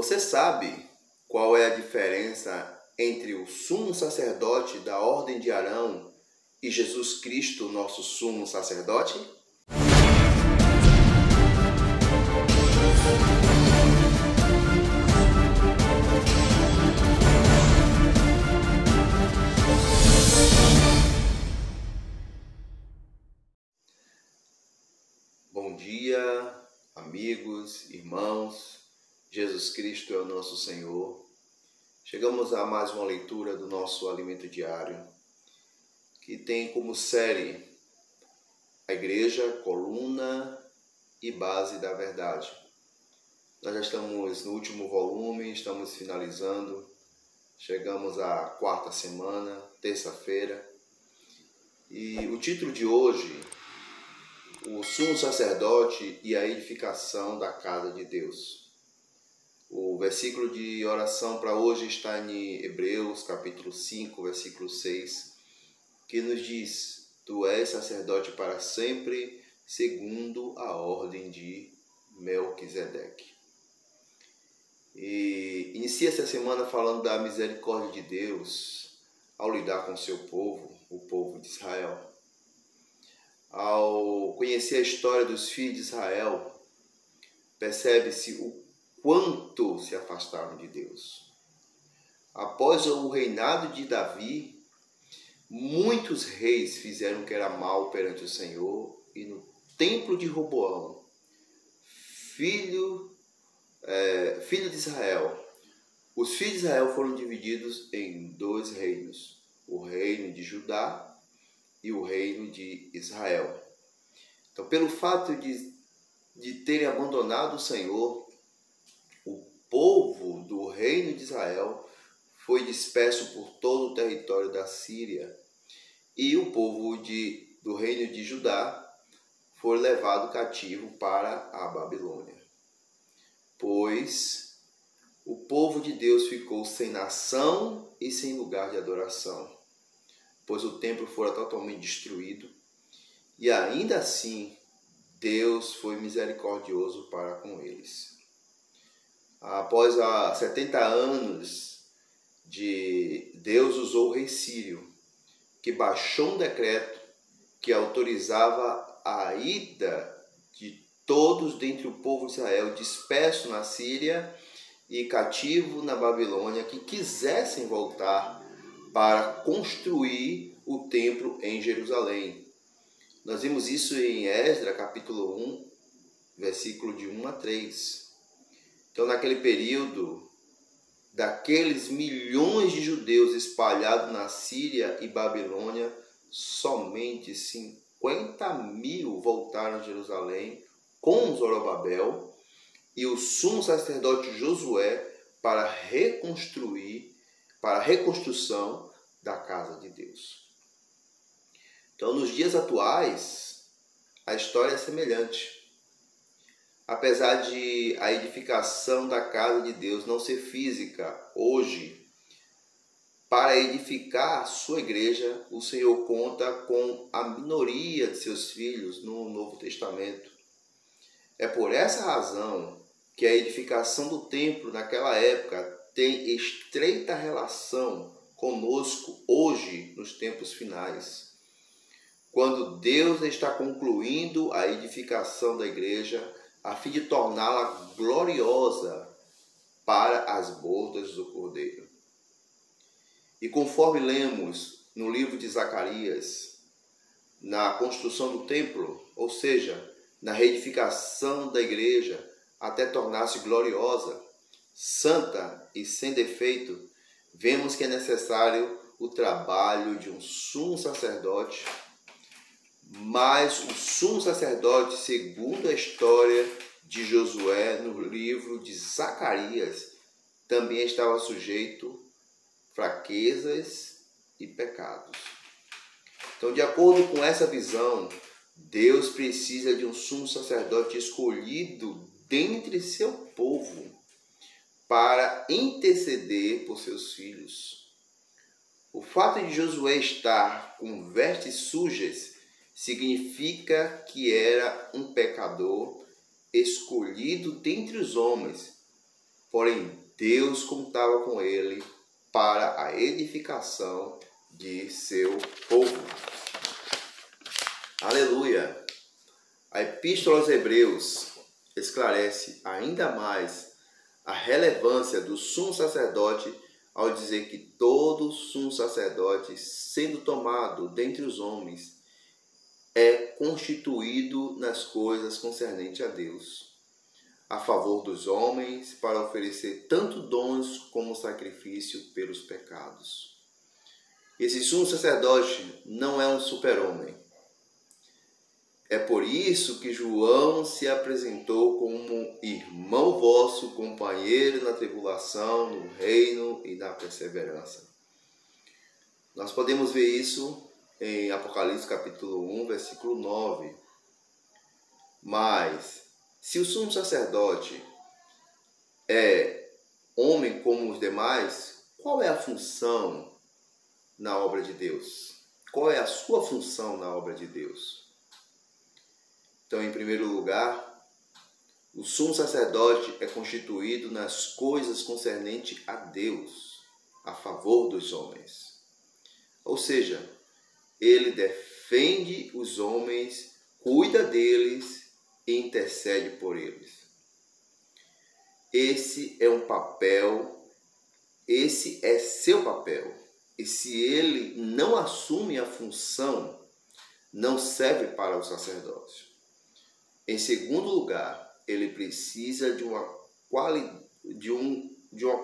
Você sabe qual é a diferença entre o sumo sacerdote da ordem de Arão e Jesus Cristo, nosso sumo sacerdote? Bom dia, amigos, irmãos. Jesus Cristo é o nosso Senhor. Chegamos a mais uma leitura do nosso alimento diário, que tem como série a Igreja, coluna e base da verdade. Nós já estamos no último volume, estamos finalizando. Chegamos à quarta semana, terça-feira. E o título de hoje, o sumo sacerdote e a edificação da casa de Deus. O versículo de oração para hoje está em Hebreus, capítulo 5, versículo 6, que nos diz: Tu és sacerdote para sempre, segundo a ordem de Melquisedeque. E inicia essa semana falando da misericórdia de Deus ao lidar com o seu povo, o povo de Israel. Ao conhecer a história dos filhos de Israel, percebe-se o quanto se afastaram de Deus. Após o reinado de Davi, muitos reis fizeram o que era mal perante o Senhor, e no templo de Roboão, filho de Israel, os filhos de Israel foram divididos em dois reinos, o reino de Judá e o reino de Israel. Então, pelo fato de terem abandonado o Senhor, o povo do reino de Israel foi disperso por todo o território da Síria, e o povo do reino de Judá foi levado cativo para a Babilônia. Pois o povo de Deus ficou sem nação e sem lugar de adoração, pois o templo fora totalmente destruído, e ainda assim Deus foi misericordioso para com eles. Após 70 anos, Deus usou o rei Sírio, que baixou um decreto que autorizava a ida de todos dentre o povo de Israel disperso na Síria e cativo na Babilônia, que quisessem voltar para construir o templo em Jerusalém. Nós vimos isso em Esdras, capítulo 1, versículo de 1 a 3. Então, naquele período, daqueles milhões de judeus espalhados na Síria e Babilônia, somente 50.000 voltaram a Jerusalém com Zorobabel e o sumo sacerdote Josué para a reconstrução da casa de Deus. Então, nos dias atuais, a história é semelhante. Apesar de a edificação da casa de Deus não ser física hoje, para edificar a sua igreja, o Senhor conta com a minoria de seus filhos no Novo Testamento. É por essa razão que a edificação do templo naquela época tem estreita relação conosco hoje, nos tempos finais, quando Deus está concluindo a edificação da igreja a fim de torná-la gloriosa para as bodas do Cordeiro. E conforme lemos no livro de Zacarias, na construção do templo, ou seja, na reedificação da igreja, até tornar-se gloriosa, santa e sem defeito, vemos que é necessário o trabalho de um sumo sacerdote, mas o sumo sacerdote, segundo a história de Josué no livro de Zacarias, também estava sujeito a fraquezas e pecados. Então, de acordo com essa visão, Deus precisa de um sumo sacerdote escolhido dentre seu povo para interceder por seus filhos. O fato de Josué estar com vestes sujas significa que era um pecador escolhido dentre os homens porém Deus contava com ele para a edificação de seu povo. Aleluia! A Epístola aos Hebreus esclarece ainda mais a relevância do sumo sacerdote ao dizer que todo sumo sacerdote, sendo tomado dentre os homens, é constituído nas coisas concernentes a Deus, a favor dos homens, para oferecer tanto dons como sacrifício pelos pecados. Esse sumo sacerdote não é um super-homem. É por isso que João se apresentou como irmão vosso, companheiro na tribulação, no reino e na perseverança. Nós podemos ver isso em Apocalipse capítulo 1, versículo 9. Mas, se o sumo sacerdote é homem como os demais, qual é a função na obra de Deus? Qual é a sua função na obra de Deus? Então, em primeiro lugar, o sumo sacerdote é constituído nas coisas concernentes a Deus, a favor dos homens. Ou seja, ele defende os homens, cuida deles e intercede por eles. Esse é seu papel. E se ele não assume a função, não serve para o sacerdócio. Em segundo lugar, ele precisa de uma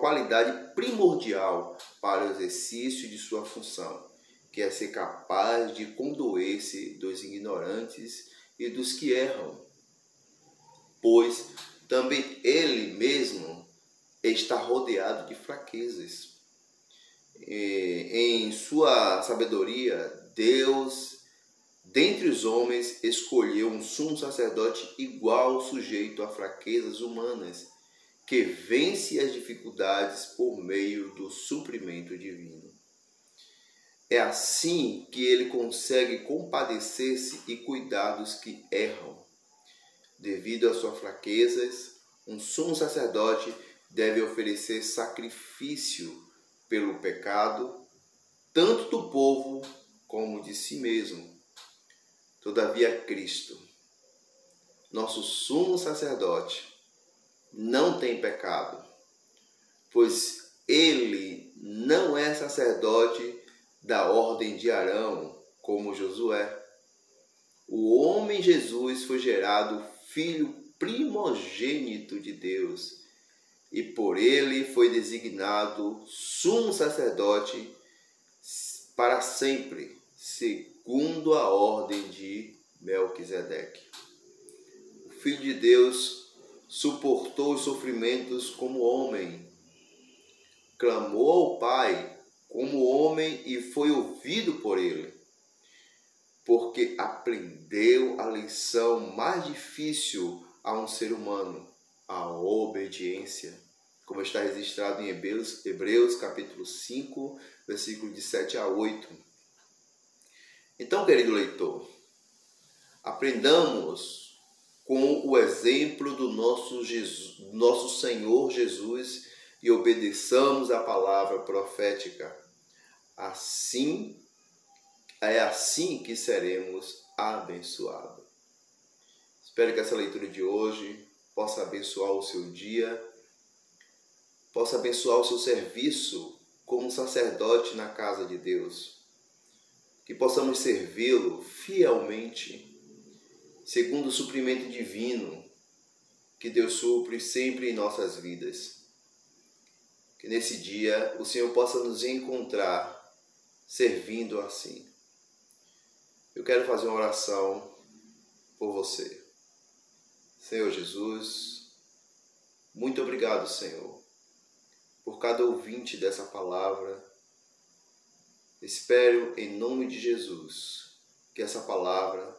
qualidade primordial para o exercício de sua função, que é ser capaz de condoer-se dos ignorantes e dos que erram, pois também ele mesmo está rodeado de fraquezas. Em sua sabedoria, Deus, dentre os homens, escolheu um sumo sacerdote igual, sujeito a fraquezas humanas, que vence as dificuldades por meio do suprimento divino. É assim que ele consegue compadecer-se e cuidar dos que erram. Devido às suas fraquezas, um sumo sacerdote deve oferecer sacrifício pelo pecado, tanto do povo como de si mesmo. Todavia, Cristo, nosso sumo sacerdote, não tem pecado, pois ele não é sacerdote da ordem de Arão, como Josué. O homem Jesus foi gerado filho primogênito de Deus, e por ele foi designado sumo sacerdote para sempre, segundo a ordem de Melquisedeque. O Filho de Deus suportou os sofrimentos como homem, clamou ao Pai como homem e foi ouvido por ele, porque aprendeu a lição mais difícil a um ser humano, a obediência, como está registrado em Hebreus capítulo 5, versículo de 7 a 8. Então, querido leitor, aprendamos com o exemplo do nosso Senhor Jesus e obedeçamos a palavra profética. É assim que seremos abençoados. Espero que essa leitura de hoje possa abençoar o seu dia, possa abençoar o seu serviço como sacerdote na casa de Deus. Que possamos servi-lo fielmente, segundo o suprimento divino que Deus supre sempre em nossas vidas. Que nesse dia o Senhor possa nos encontrar servindo assim. Eu quero fazer uma oração por você. Senhor Jesus, muito obrigado, Senhor, por cada ouvinte dessa palavra. Espero, em nome de Jesus, que essa palavra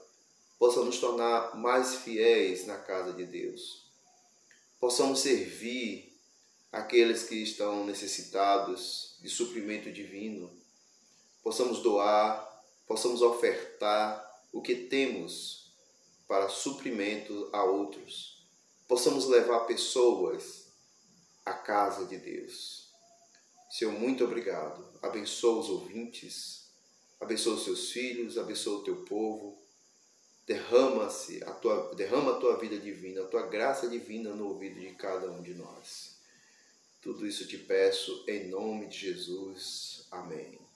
possa nos tornar mais fiéis na casa de Deus. Possamos servir aqueles que estão necessitados de suprimento divino. Possamos doar, possamos ofertar o que temos para suprimento a outros. Possamos levar pessoas casa de Deus. Senhor, muito obrigado. Abençoa os ouvintes, abençoa os seus filhos, abençoa o teu povo. Derrama a tua vida divina, a tua graça divina no ouvido de cada um de nós. Tudo isso te peço em nome de Jesus. Amém.